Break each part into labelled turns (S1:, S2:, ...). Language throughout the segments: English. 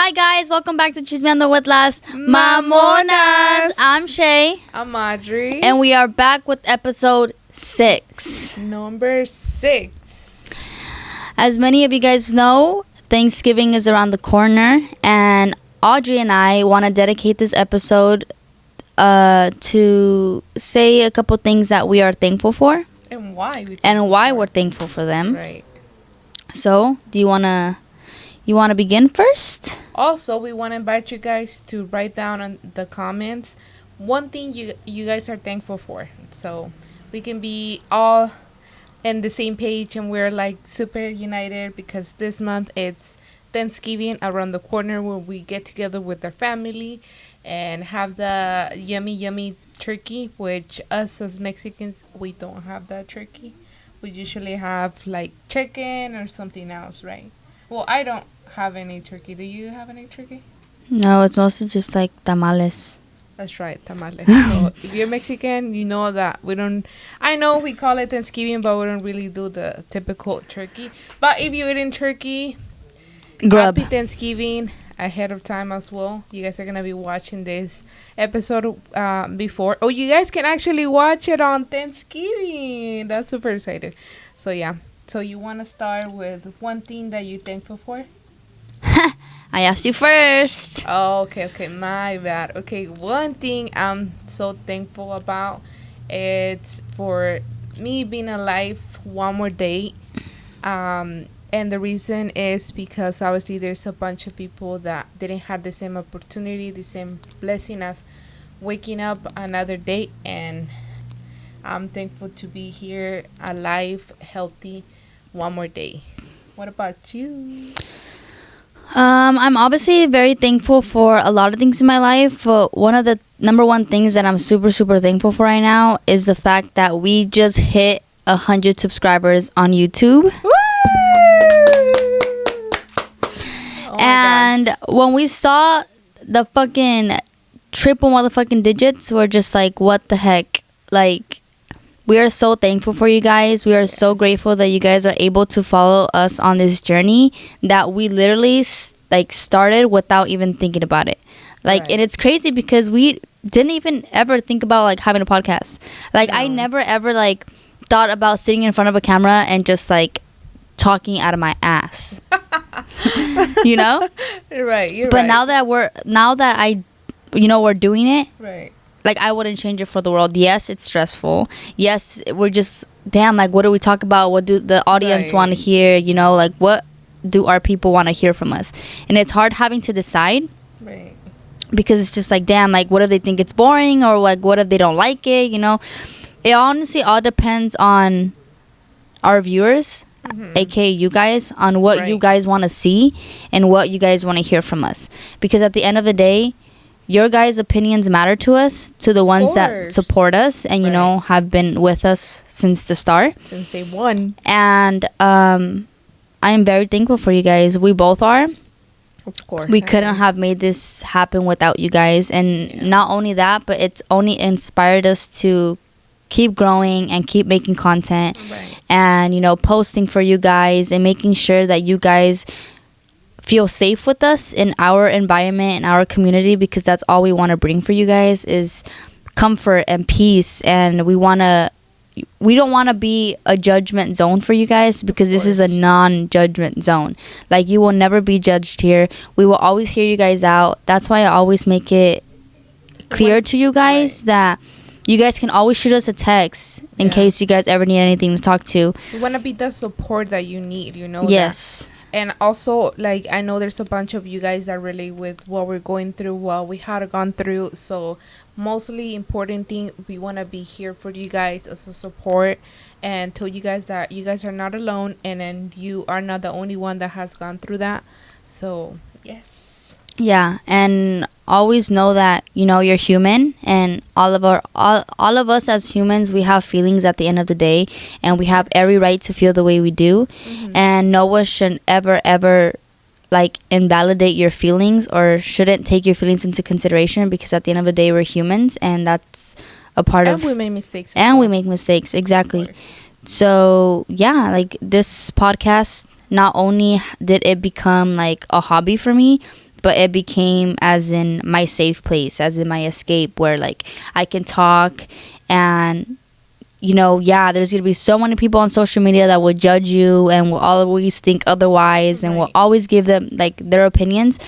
S1: Hi guys, welcome back to Chismeando with Las Mamonas. I'm Shay.
S2: I'm Audrey.
S1: And we are back with episode 6.
S2: Number 6.
S1: As many of you guys know, Thanksgiving is around the corner, and Audrey and I want to dedicate this episode to say a couple things that we are thankful for.
S2: And why.
S1: We're thankful for them.
S2: Right.
S1: So, do you want to begin first?
S2: Also, we want to invite you guys to write down in the comments one thing you guys are thankful for. So we can be all in the same page and we're like super united because this month it's Thanksgiving around the corner where we get together with our family and have the yummy turkey, which us as Mexicans, we don't have that turkey. We usually have like chicken or something else, right? Well, I don't have any turkey. Do you have any turkey?
S1: No, it's mostly just like tamales.
S2: That's right, tamales. So if you're Mexican, you know that we don't. I know we call it Thanksgiving, but we don't really do the typical turkey. But if you're eating turkey,
S1: Grub.
S2: Happy Thanksgiving ahead of time as well. You guys are gonna be watching this episode before. Oh, you guys can actually watch it on Thanksgiving. That's super excited. So yeah. So you want to start with one thing that you're thankful for?
S1: I asked you first.
S2: Oh, okay, my bad. Okay, one thing I'm so thankful about, it's for me being alive one more day. And the reason is because obviously there's a bunch of people that didn't have the same opportunity, the same blessing as waking up another day. And I'm thankful to be here alive, healthy, one more day. What about you?
S1: I'm obviously very thankful for a lot of things in my life. One of the number one things that I'm super thankful for right now is the fact that we just hit 100 subscribers on YouTube.
S2: Woo! Oh
S1: And when we saw the fucking triple motherfucking digits, we're just like, what the heck? Like, we are so thankful for you guys. We are so grateful that you guys are able to follow us on this journey that we literally started without even thinking about it. Like,
S2: Right.
S1: And it's crazy because we didn't even ever think about like having a podcast. Like, I never ever like thought about sitting in front of a camera and just like talking out of my ass. You know?
S2: You're right.
S1: But now that we're doing it.
S2: Right.
S1: Like, I wouldn't change it for the world. Yes, it's stressful. Yes, we're just, damn, like, what do we talk about? What do the audience want to hear? You know, like, what do our people want to hear from us? And it's hard having to decide.
S2: Right.
S1: Because it's just like, damn, like, what if they think it's boring? Or, like, what if they don't like it? You know? It honestly all depends on our viewers, a.k.a. you guys, on what you guys want to see and what you guys want to hear from us. Because at the end of the day, your guys' opinions matter to us, to the ones that support us and, you know, have been with us since the start.
S2: Since day one.
S1: And I am very thankful for you guys. We both are.
S2: Of course.
S1: We couldn't have made this happen without you guys. And not only that, but it's only inspired us to keep growing and keep making content.
S2: Right.
S1: And, you know, posting for you guys and making sure that you guys feel safe with us in our environment and our community, because that's all we want to bring for you guys is comfort and peace. And we don't want to be a judgment zone for you guys, because this is a non-judgment zone. Like, you will never be judged here. We will always hear you guys out. That's why I always make it clear to you guys that you guys can always shoot us a text in case you guys ever need anything to talk to.
S2: We want to be the support that you need, you know?
S1: Yes.
S2: And also, like, I know there's a bunch of you guys that relate with what we're going through, what we had gone through. So, mostly important thing, we want to be here for you guys as a support and tell you guys that you guys are not alone, and then you are not the only one that has gone through that. So, yes.
S1: Yeah, and always know that, you know, you're human, and all of us as humans, we have feelings at the end of the day, and we have every right to feel the way we do. And no one should ever like invalidate your feelings or shouldn't take your feelings into consideration, because at the end of the day, we're humans, and that's a part of.
S2: And we make mistakes.
S1: And we make mistakes, exactly. So yeah, like, this podcast, not only did it become like a hobby for me, but it became as in my safe place, as in my escape, where like I can talk. And there's gonna be so many people on social media that will judge you and will always think otherwise, and will always give them like their opinions.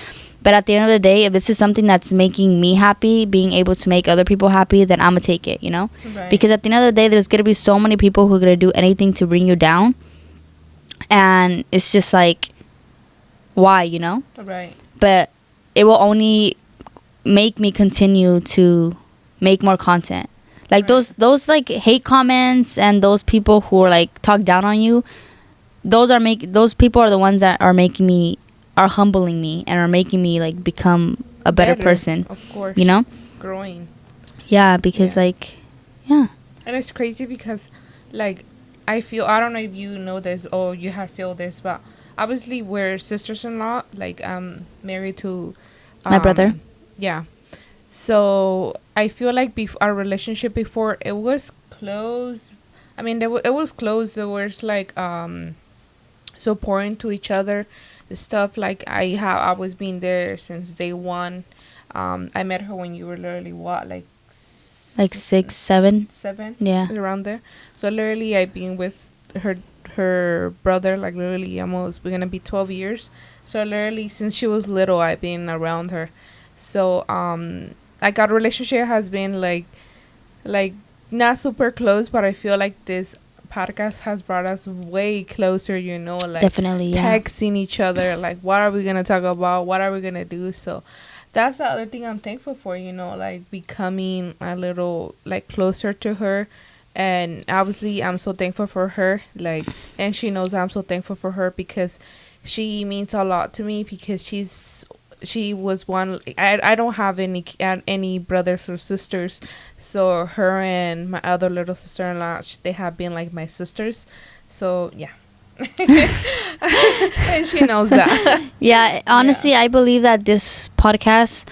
S1: But at the end of the day, if this is something that's making me happy, being able to make other people happy, then I'm gonna take it, because at the end of the day, there's gonna be so many people who are gonna do anything to bring you down. And it's just like, why,
S2: Right.
S1: But it will only make me continue to make more content. Like those like hate comments and those people who are like talk down on you, those people are the ones that are humbling me and are making me like become a better person.
S2: Of course. Growing.
S1: Yeah, because like, yeah.
S2: And it's crazy because like I don't know if you know this or you have feel this, but obviously we're sisters-in-law. Like I'm married to
S1: my brother.
S2: Yeah. So I feel like our relationship before, it was close. I mean, it was close. There was like supporting to each other, the stuff. Like I was being there since day one. I met her when you were literally what, like
S1: 6, 7.
S2: 7,
S1: yeah,
S2: around there. So literally, I've been with her brother like literally almost, we're gonna be 12 years. So literally since she was little, I've been around her. So like our relationship has been like not super close, but I feel like this podcast has brought us way closer, like
S1: definitely,
S2: texting each other, like what are we gonna talk about, what are we gonna do. So that's the other thing I'm thankful for, like becoming a little like closer to her. And obviously I'm so thankful for her, like, and she knows I'm so thankful for her because she means a lot to me, because she was one. I don't have any brothers or sisters, so her and my other little sister-in-law, they have been like my sisters. So yeah. And she knows that.
S1: Yeah, honestly, I believe that this podcast,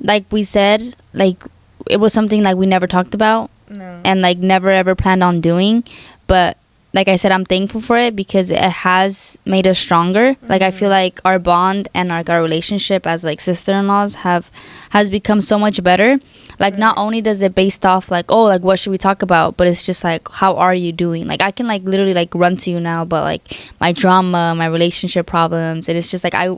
S1: like we said, like it was something like we never talked about.
S2: No.
S1: And like never ever planned on doing, but like I said, I'm thankful for it because it has made us stronger. Like I feel like our bond and our relationship as like sister-in-laws has become so much better. Like not only does it based off like, oh, like what should we talk about, but it's just like, how are you doing? Like I can like literally like run to you now, but like my drama, my relationship problems, and it's just like I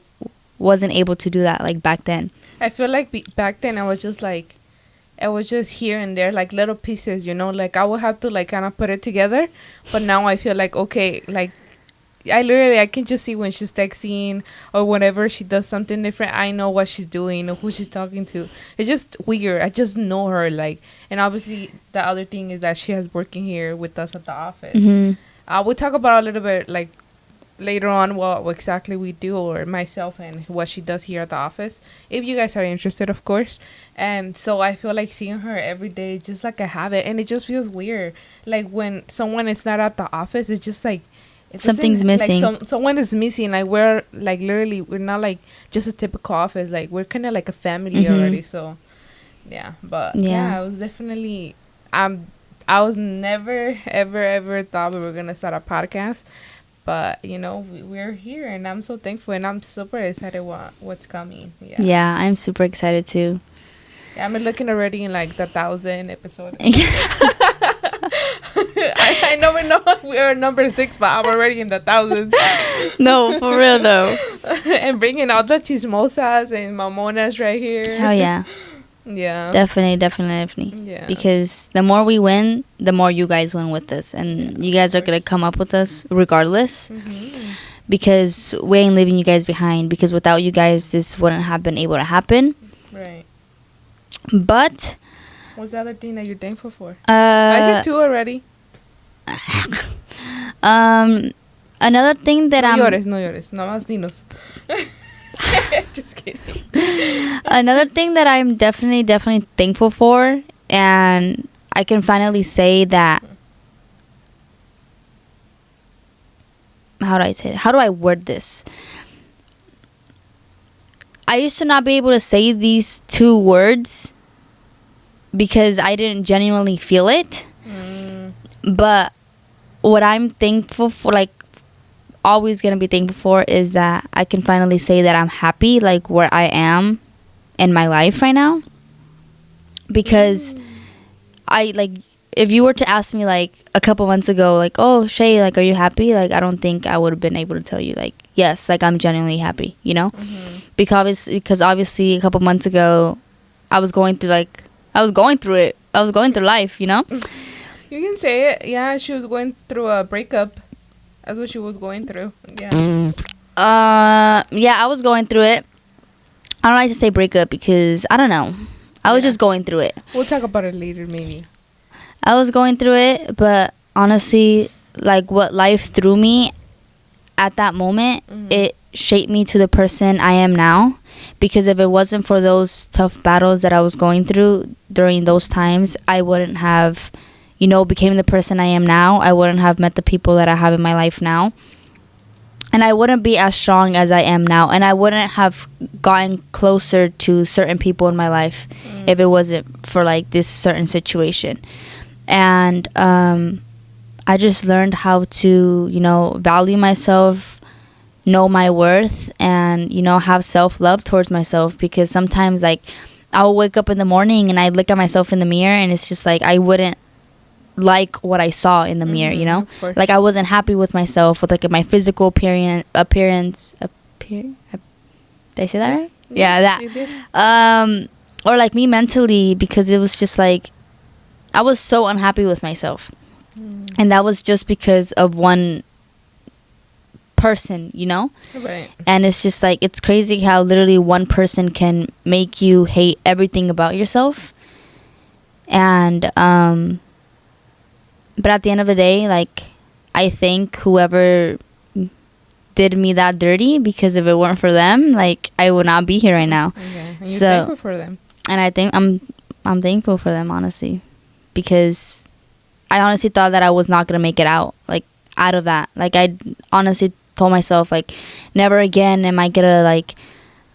S1: wasn't able to do that like back then.
S2: I feel like back then I was just here and there, like little pieces, like I would have to like kind of put it together. But now I feel like, okay, like I can just see when she's texting or whenever she does something different, I know what she's doing or who she's talking to. It's just weird. I just know her, like, and obviously the other thing is that she has working here with us at the office. We'll talk about a little bit like later on what exactly we do, or myself and what she does here at the office, if you guys are interested, of course. And so I feel like seeing her every day just like a habit, and it just feels weird, like when someone is not at the office, it's just like
S1: something's missing,
S2: like someone is missing. Like we're like literally, we're not like just a typical office, like we're kind of like a family already. So yeah, but yeah, I was definitely I was never ever thought we were gonna start a podcast. But we're here, and I'm so thankful, and I'm super excited what's coming.
S1: Yeah, I'm super excited too.
S2: Yeah, I'm looking already in like the 1,000 episode. I know we're number 6, but I'm already in the 1,000s.
S1: No, for real though.
S2: And bringing out the chismosas and Mamonas right here.
S1: Oh yeah.
S2: Yeah.
S1: Definitely. Yeah. Because the more we win, the more you guys win with us, and you guys are gonna come up with us regardless. Because we ain't leaving you guys behind. Because without you guys, this wouldn't have been able to happen.
S2: Right.
S1: But
S2: what's the other thing that you're thankful for? I said 2 already.
S1: Another thing that
S2: no llores, no más dinos. Just kidding.
S1: Another thing that I'm definitely thankful for, and I can finally say that. How do I word this? I used to not be able to say these 2 words because I didn't genuinely feel it. But what I'm thankful for, like, always gonna be thankful for is that I can finally say that I'm happy, like where I am in my life right now. Because I like, if you were to ask me like a couple months ago, like, oh Shay, like, are you happy? Like, I don't think I would have been able to tell you like, yes, like I'm genuinely happy, you know. Because obviously a couple months ago I was going through it. I was going through life, you know.
S2: You can say it. Yeah, she was going through a breakup. That's what she was going through. Yeah.
S1: Yeah, I was going through it. I don't like to say breakup because I don't know. I was just going through it.
S2: We'll talk about it later, maybe.
S1: I was going through it, but honestly, like what life threw me at that moment, it shaped me to the person I am now. Because if it wasn't for those tough battles that I was going through during those times, I wouldn't have, you know, became the person I am now. I wouldn't have met the people that I have in my life now. And I wouldn't be as strong as I am now. And I wouldn't have gotten closer to certain people in my life if it wasn't for like this certain situation. And I just learned how to, you know, value myself, know my worth, and, you know, have self-love towards myself. Because sometimes, like, I'll wake up in the morning and I look at myself in the mirror and it's just like I wouldn't like what I saw in the mirror, you know? Like, I wasn't happy with myself, with like my physical appearance. Did I say that right? Yeah, that. Or like me mentally, because it was just like I was so unhappy with myself. And that was just because of one person, you know?
S2: Right.
S1: And it's just like, it's crazy how literally one person can make you hate everything about yourself. And but at the end of the day, like, I thank whoever did me that dirty, because if it weren't for them, like, I would not be here right now.
S2: Okay. And you're thankful for them.
S1: And I think I'm thankful for them, honestly, because I honestly thought that I was not gonna make it out of that. Like, I honestly told myself, like, never again am I gonna like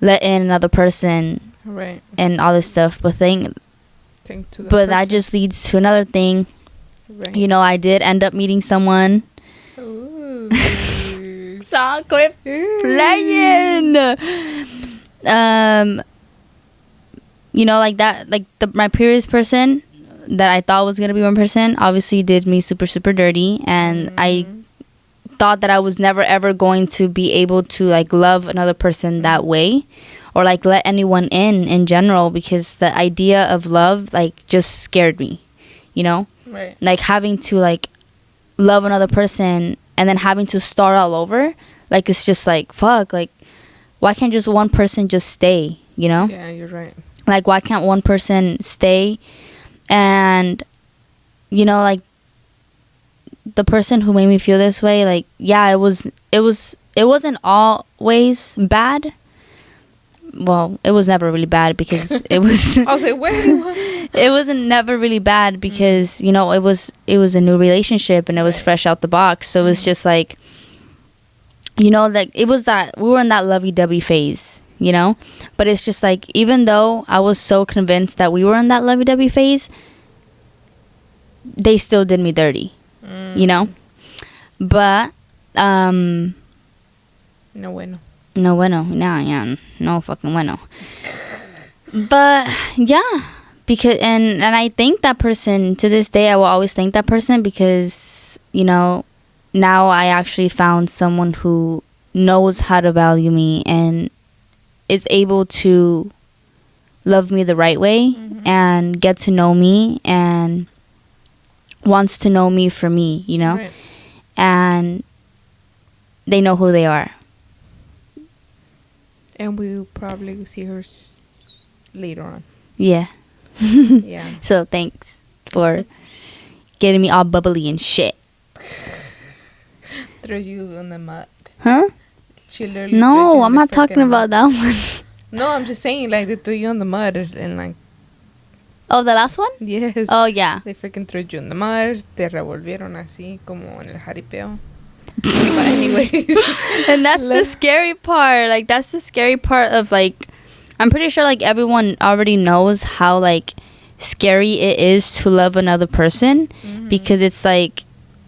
S1: let in another person,
S2: right,
S1: and all this stuff. But that just leads to another thing. Right. You know, I did end up meeting someone.
S2: Ooh.
S1: Stop, quit playing. You know, like that, like my previous person that I thought was gonna be one person obviously did me super, super dirty, and I thought that I was never ever going to be able to like love another person that way, or like let anyone in general, because the idea of love like just scared me, you know?
S2: Right.
S1: Like having to like love another person and then having to start all over, like, it's just like, fuck, like, why can't just one person just stay, you know?
S2: Yeah, you're right.
S1: Like, why can't one person stay? And, you know, like, the person who made me feel this way, like, yeah, it wasn't always bad. Well, it was never really bad, because it was
S2: I was like, wait.
S1: It wasn't never really bad, because, you know, it was a new relationship, and it was fresh out the box. So it was just like, you know, like, it was that we were in that lovey-dovey phase, you know? But it's just like, even though I was so convinced that we were in that lovey-dovey phase, they still did me dirty, you know? But no
S2: bueno.
S1: No fucking bueno. But yeah, because and I thank that person to this day. I will always thank that person, because, you know, now I actually found someone who knows how to value me and is able to love me the right way, and get to know me and wants to know me for me, you know?
S2: Right.
S1: And they know who they are.
S2: And we'll probably see her later on.
S1: Yeah.
S2: Yeah.
S1: So thanks for getting me all bubbly and shit.
S2: Throw you in the mud.
S1: Huh?
S2: She literally
S1: No, I'm not talking about that one.
S2: No, I'm just saying, like, they threw you in the mud and like.
S1: Oh, the last one?
S2: Yes.
S1: Oh, yeah.
S2: They freaking threw you in the mud. Te revolvieron así como en el jaripeo. But anyways.
S1: And that's the scary part. Like, that's the scary part of, like, I'm pretty sure, like, everyone already knows how, like, scary it is to love another person. Because it's like,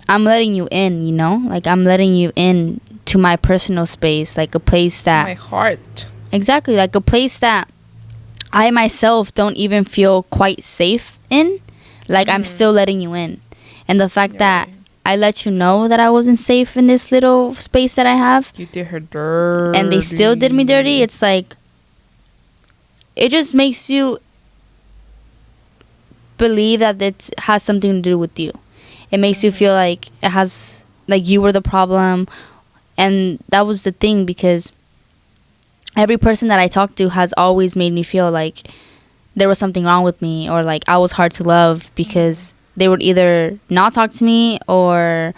S1: I'm letting you in, you know? Like, I'm letting you in to my personal space, like a place that
S2: My heart.
S1: exactly, like a place that I myself don't even feel quite safe in. Like I'm still letting you in, and the fact that I let you know that I wasn't safe in this little space that I have,
S2: You did her dirty.
S1: and they still did me dirty. It's like, it just makes you believe that it has something to do with you. It makes you feel like it has, like you were the problem. And that was the thing, because every person that I talked to has always made me feel like there was something wrong with me, or like I was hard to love, because they would either not talk to me, or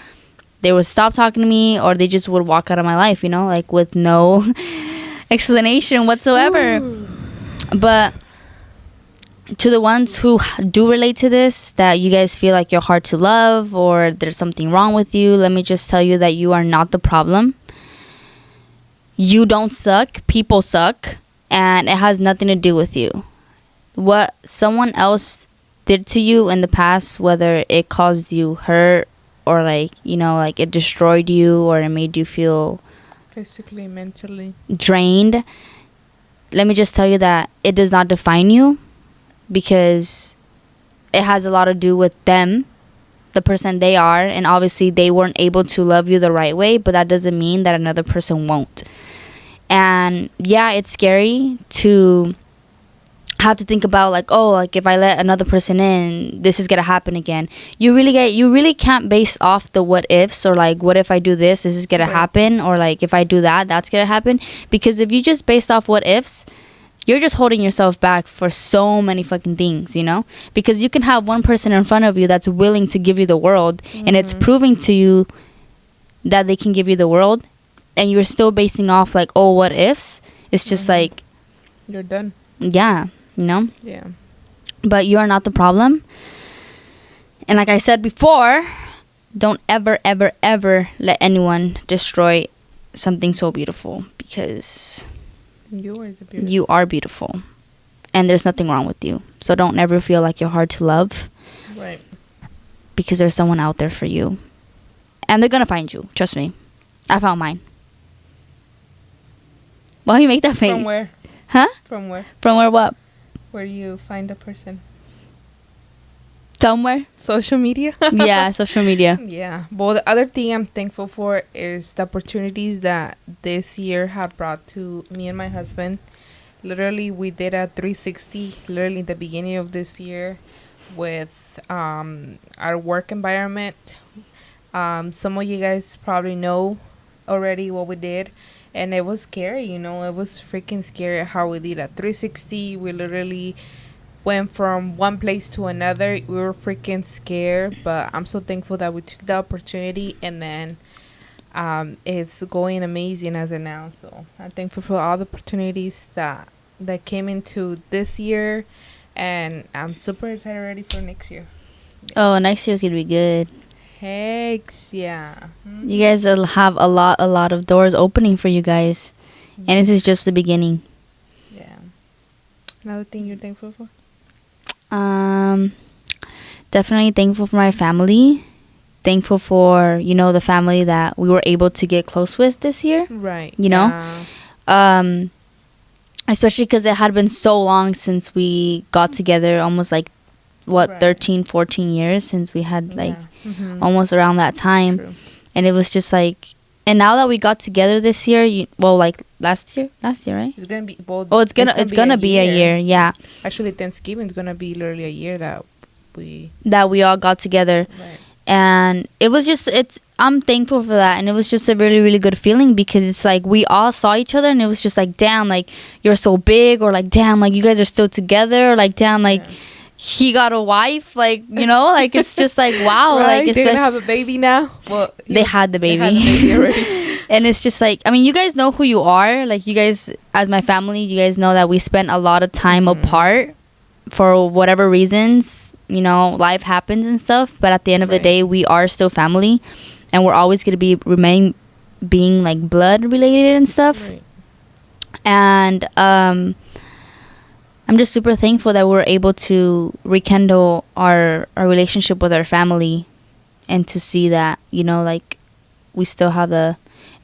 S1: they would stop talking to me, or they just would walk out of my life, you know, like with no explanation whatsoever.
S2: Ooh.
S1: But to the ones who do relate to this, that you guys feel like you're hard to love or there's something wrong with you, let me just tell you that you are not the problem. You don't suck. People suck. And it has nothing to do with you. What someone else did to you in the past, whether it caused you hurt, or like, you know, like it destroyed you, or it made you feel
S2: Physically, mentally.
S1: drained, let me just tell you that it does not define you, because it has a lot to do with them, the person they are, and obviously they weren't able to love you the right way, but that doesn't mean that another person won't. And yeah, it's scary to have to think about, like, oh, like if I let another person in, this is gonna happen again. You really can't base off the what ifs, or like, what if I do this is gonna happen, or like if I do that, that's gonna happen. Because if you just based off what ifs, you're just holding yourself back for so many fucking things, you know? Because you can have one person in front of you that's willing to give you the world, and it's proving to you that they can give you the world, and you're still basing off like, oh, what ifs. It's just like,
S2: You're done.
S1: yeah, you know?
S2: Yeah.
S1: But you are not the problem. And like I said before, don't ever, ever, ever let anyone destroy something so beautiful, because you are beautiful. And there's nothing wrong with you. So don't ever feel like you're hard to love.
S2: Right.
S1: Because there's someone out there for you. And they're going to find you. Trust me. I found mine. Why do you make that face?
S2: From where?
S1: Huh?
S2: From where?
S1: From where what?
S2: Where you find a person?
S1: Somewhere?
S2: Social media?
S1: Yeah, social media.
S2: Yeah. Well, the other thing I'm thankful for is the opportunities that this year have brought to me and my husband. Literally, we did a 360 literally in the beginning of this year with our work environment. Some of you guys probably know already what we did. And it was scary, you know. It was freaking scary how we did a 360. We literally went from one place to another. We were freaking scared, but I'm so thankful that we took the opportunity, and then it's going amazing as of now. So I'm thankful for all the opportunities that came into this year, and I'm super excited already for next year.
S1: Oh, next year's gonna be good.
S2: Hex, yeah.
S1: You guys will have a lot of doors opening for you guys, and this is just the beginning.
S2: Yeah. Another thing you're thankful for?
S1: Definitely thankful for my family. Thankful for, you know, the family that we were able to get close with this year.
S2: Right.
S1: You know? Especially because it had been so long since we got together, almost like, what, 13, 14 years since we had, like, almost around that time.
S2: True.
S1: And it was just like, and now that we got together this year, like last year, right?
S2: It's gonna be.
S1: It's gonna be a year. Yeah.
S2: Actually, Thanksgiving's gonna be literally a year that we
S1: all got together.
S2: Right.
S1: And it was just, I'm thankful for that. And it was just a really, really good feeling, because it's like we all saw each other, and it was just like, damn, like you're so big, or like, damn, like you guys are still together, or like, damn, like he got a wife, like, you know, like it's just like, wow.
S2: Right?
S1: Like,
S2: they're gonna have a baby now. Well,
S1: they had the baby.
S2: They had the baby already.
S1: And it's just like, I mean, you guys know who you are. Like, you guys, as my family, you guys know that we spent a lot of time apart for whatever reasons. You know, life happens and stuff. But at the end of the day, we are still family. And we're always going to remain being, like, blood related and stuff.
S2: Right.
S1: And I'm just super thankful that we're able to rekindle our relationship with our family. And to see that, you know, like, we still have the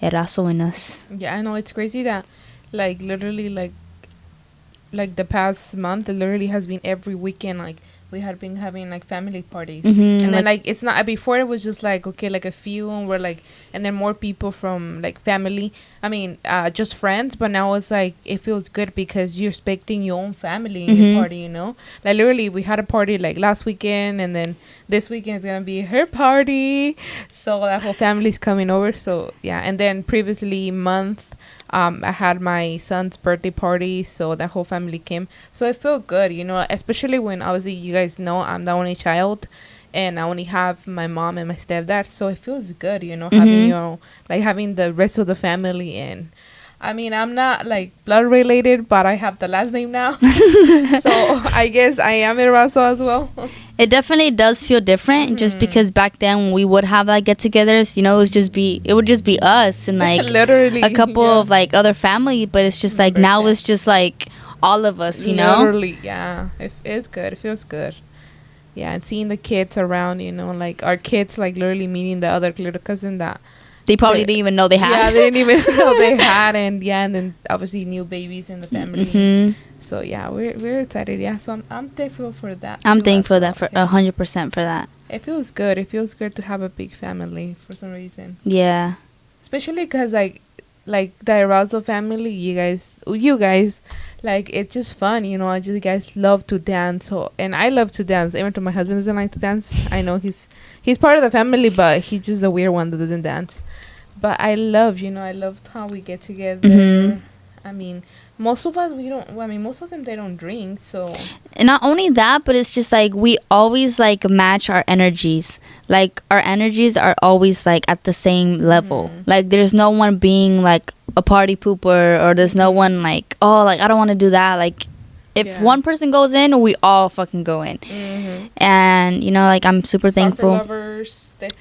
S1: Erazo in us.
S2: Yeah, I know it's crazy that, like, literally, like the past month, it literally has been every weekend. Like, we had been having like family parties, and then like it's not before. It was just like, okay, like a few, and we're like, and then more people from like family. I mean, just friends. But now it's like it feels good because you're expecting your own family in your party. You know, like literally, we had a party like last weekend, and then this weekend is gonna be her party. So that whole family's coming over. So yeah, and then previously month. I had my son's birthday party, so that whole family came. So it felt good, you know, especially when obviously you guys know I'm the only child, and I only have my mom and my stepdad. So it feels good, you know, having like having the rest of the family in. I mean, I'm not like blood related, but I have the last name now, so I guess I am Erazo as well.
S1: It definitely does feel different, just because back then when we would have like get-togethers, you know, it would just be us and like
S2: literally
S1: a couple of like other family, but it's just like now it's just like all of us, you know.
S2: Literally, yeah, it is good. It feels good. Yeah, and seeing the kids around, you know, like our kids, like literally meeting the other little cousin that
S1: they probably didn't even know they had.
S2: Yeah, they didn't even know they had, and then obviously new babies in the family. So yeah, we're excited. Yeah, so I'm thankful for that.
S1: I'm thankful that for 100% for that.
S2: It feels good. It feels good to have a big family for some reason.
S1: Yeah,
S2: especially because like the Erazo family, you guys, like it's just fun, you know. I just, you guys love to dance, and I love to dance. Even though my husband doesn't like to dance, I know he's part of the family, but he's just the weird one that doesn't dance. But I love, you know, I love how we get together. I mean, most of us, we don't, well, I mean, most of them, they don't drink, so.
S1: And not only that, but it's just like we always like match our energies. Like our energies are always like at the same level. Like there's no one being like a party pooper, or there's no one like, oh, like I don't want to do that. Like if one person goes in, we all fucking go in. And you know, like I'm super thankful.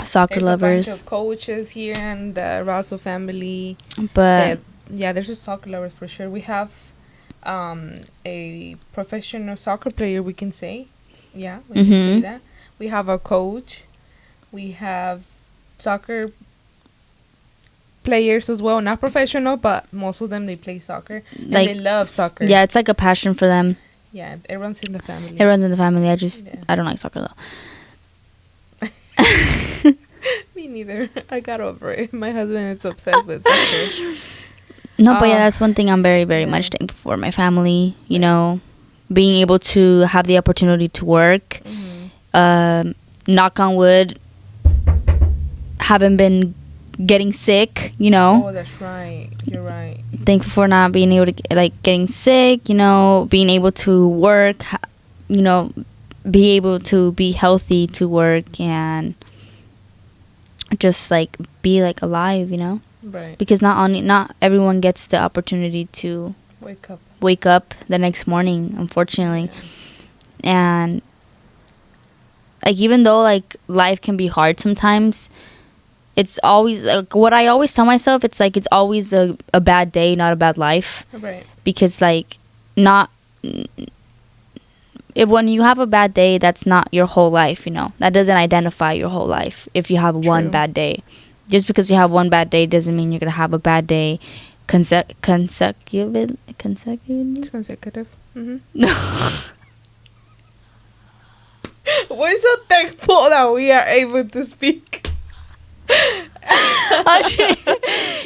S1: Soccer lovers.
S2: There's a bunch of coaches here in the Erazo family.
S1: But
S2: yeah, there's a soccer lover for sure. We have a professional soccer player, we can say. Yeah, we can say that. We have a coach. We have soccer players as well. Not professional, but most of them, they play soccer. And like, they love soccer.
S1: Yeah, it's like a passion for them.
S2: Yeah, it runs in the family.
S1: It runs in the family. I don't like soccer though.
S2: Me neither. I got over it. My husband is obsessed with soccer.
S1: No, but yeah, that's one thing I'm very, very much thankful for. My family, you know, being able to have the opportunity to work. Knock on wood, haven't been getting sick, you know.
S2: Oh, that's right. You're right.
S1: Thankful for not being able to, like, getting sick, you know, being able to work, you know, be able to be healthy to work and just, like, be, like, alive, you know.
S2: Right.
S1: Because not everyone gets the opportunity to wake up the next morning, unfortunately. And like, even though like life can be hard sometimes, it's always like what I always tell myself, it's like it's always a bad day, not a bad life.
S2: Right.
S1: Because like if when you have a bad day, that's not your whole life, you know. That doesn't identify your whole life if you have one bad day. Just because you have one bad day doesn't mean you're going to have a bad day consecutively.
S2: Consecutive. No. We're so thankful that we are able to speak.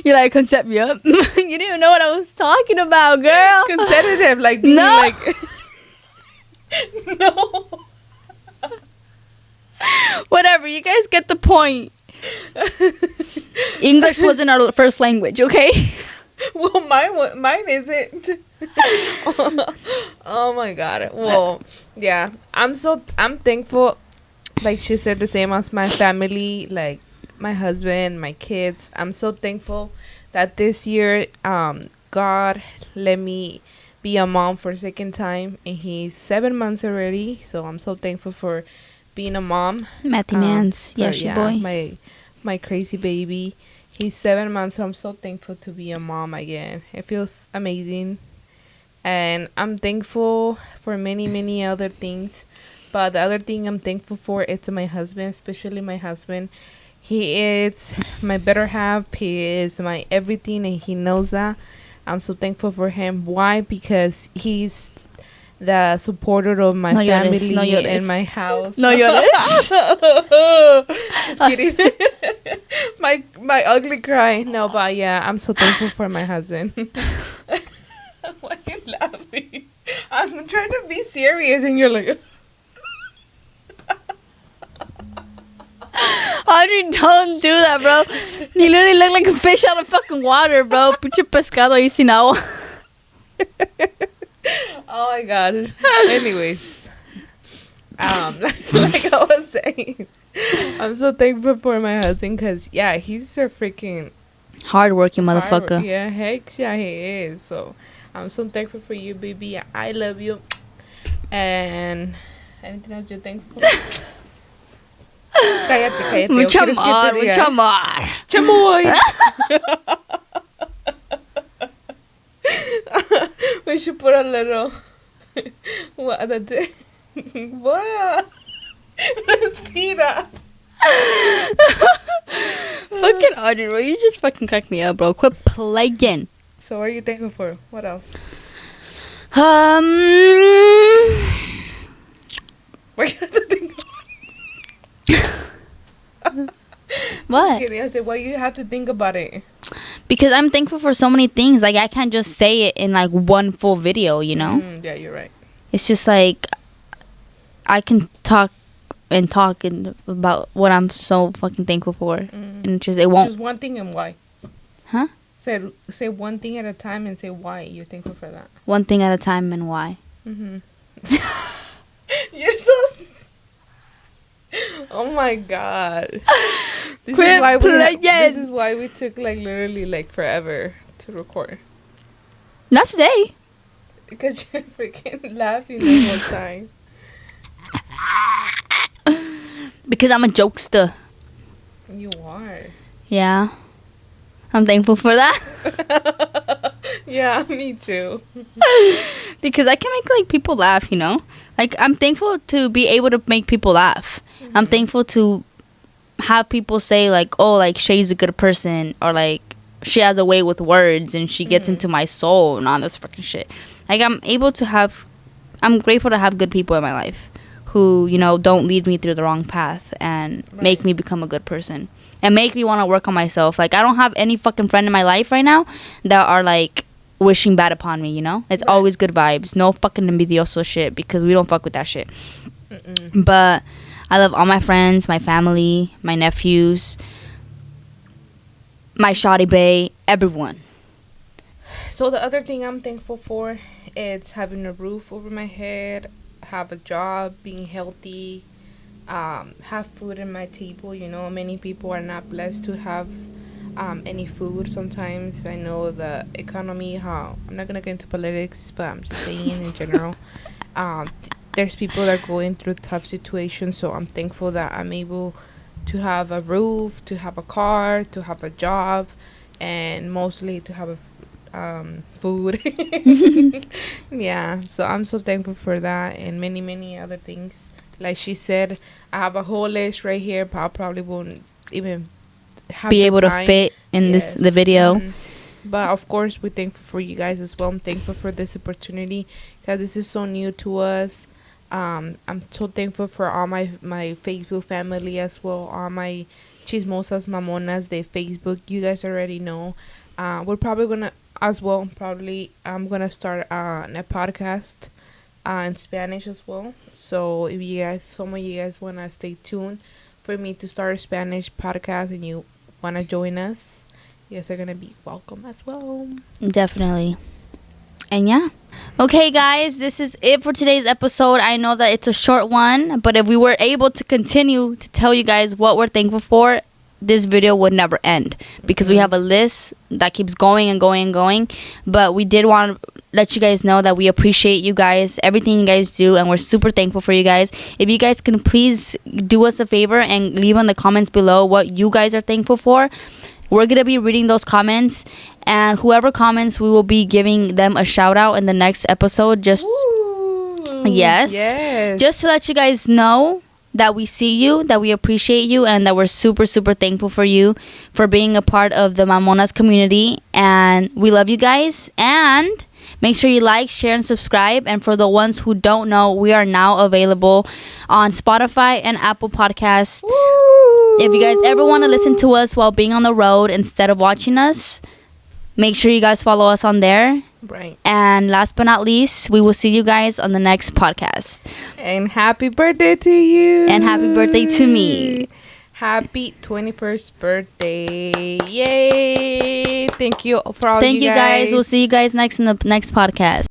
S1: You're like, concept me up. You didn't even know what I was talking about, girl.
S2: Consecutive, like being like... No.
S1: Whatever, you guys get the point. English wasn't our first language, okay?
S2: Well, mine isn't. Oh my god. Well, yeah. I'm thankful. Like she said, the same as my family, like my husband, my kids. I'm so thankful that this year, God let me be a mom for a second time, and he's 7 months already. So I'm so thankful for being a mom.
S1: Matthew Mans, yeah, boy.
S2: My crazy baby. He's 7 months, so I'm so thankful to be a mom again. It feels amazing. And I'm thankful for many, many other things. But the other thing I'm thankful for is my husband, especially my husband. He is my better half. He is my everything, and he knows that. I'm so thankful for him. Why? Because he's the supporter of my family and my house.
S1: No llores.
S2: Just kidding. my ugly cry. No, but yeah, I'm so thankful for my husband. Why are you laughing? I'm trying to be serious, and you're like.
S1: Audrey, don't do that, bro. You literally look like a fish out of fucking water, bro. Pinche pescado ahí sin agua.
S2: Oh my god. Anyways, like I was saying, I'm so thankful for my husband because yeah, he's a freaking
S1: hardworking motherfucker.
S2: Yeah, heck yeah, he is. So I'm so thankful for you, baby. I love you. And anything else you're thankful for? Cállate.
S1: Mucho amor.
S2: Chamoy. We should put a little. What? What? Respira.
S1: Fucking Audrey, bro. You just fucking crack me up, bro. Quit playing.
S2: So what are you thankful for? What else? What you have to think about?
S1: What?
S2: I said, why you have to think about it?
S1: Because I'm thankful for so many things. Like, I can't just say it in, like, one full video, you know?
S2: Yeah, you're right.
S1: It's just, like, I can talk about what I'm so fucking thankful for. And just, it won't...
S2: Just one thing and why.
S1: Huh?
S2: Say one thing at a time and say why you're thankful for that.
S1: One thing at a time and why.
S2: Mm-hmm. You're so... Oh my god. This is why we took like literally like forever to record.
S1: Not today.
S2: Because you're freaking laughing the whole time.
S1: Because I'm a jokester.
S2: You are.
S1: Yeah. I'm thankful for that.
S2: Yeah, me too.
S1: Because I can make like people laugh, you know? Like, I'm thankful to be able to make people laugh. Mm-hmm. I'm thankful to have people say like, oh, like Shay's a good person, or like she has a way with words and she gets into my soul and all this freaking shit. Like, I'm grateful to have good people in my life who, you know, don't lead me through the wrong path and make me become a good person and make me want to work on myself. Like, I don't have any fucking friend in my life right now that are like wishing bad upon me, you know? It's always good vibes. No fucking envidioso shit, because we don't fuck with that shit. But I love all my friends, my family, my nephews, my shawty bae, everyone.
S2: So the other thing I'm thankful for is having a roof over my head, have a job, being healthy, have food in my table. You know, many people are not blessed to have any food sometimes. I know the economy, I'm not going to get into politics, but I'm just saying in general. There's people that are going through tough situations, so I'm thankful that I'm able to have a roof, to have a car, to have a job, and mostly to have food. Yeah, so I'm so thankful for that and many, many other things. Like she said, I have a whole list right here, but I probably won't even have
S1: be able to fit in the video.
S2: But of course, we're thankful for you guys as well. I'm thankful for this opportunity because this is so new to us. I'm so thankful for all my Facebook family as well, all my Chismosas, Mamonas, the Facebook. You guys already know. We're probably gonna as well. I'm gonna start a podcast in Spanish as well. So if some of you guys wanna stay tuned for me to start a Spanish podcast and you wanna join us, you guys are gonna be welcome as well.
S1: Definitely. And yeah. Okay, guys, this is it for today's episode. I know that it's a short one, but if we were able to continue to tell you guys what we're thankful for, this video would never end because we have a list that keeps going and going and going. But we did want to let you guys know that we appreciate you guys, everything you guys do, and we're super thankful for you guys. If you guys can please do us a favor and leave in the comments below what you guys are thankful for. We're going to be reading those comments, and whoever comments, we will be giving them a shout out in the next episode. Yes. Just to let you guys know, that we see you, that we appreciate you, and that we're super, super thankful for you for being a part of the Mamonas community. And we love you guys. And make sure you like, share, and subscribe. And for the ones who don't know, we are now available on Spotify and Apple Podcasts.
S2: Woo!
S1: If you guys ever want to listen to us while being on the road instead of watching us, make sure you guys follow us on there.
S2: Right.
S1: And last but not least, we will see you guys on the next podcast.
S2: And happy birthday to you.
S1: And happy birthday to me.
S2: Happy 21st birthday. Yay. Thank you for all
S1: Thank
S2: you
S1: you guys. We'll see you guys next in the next podcast.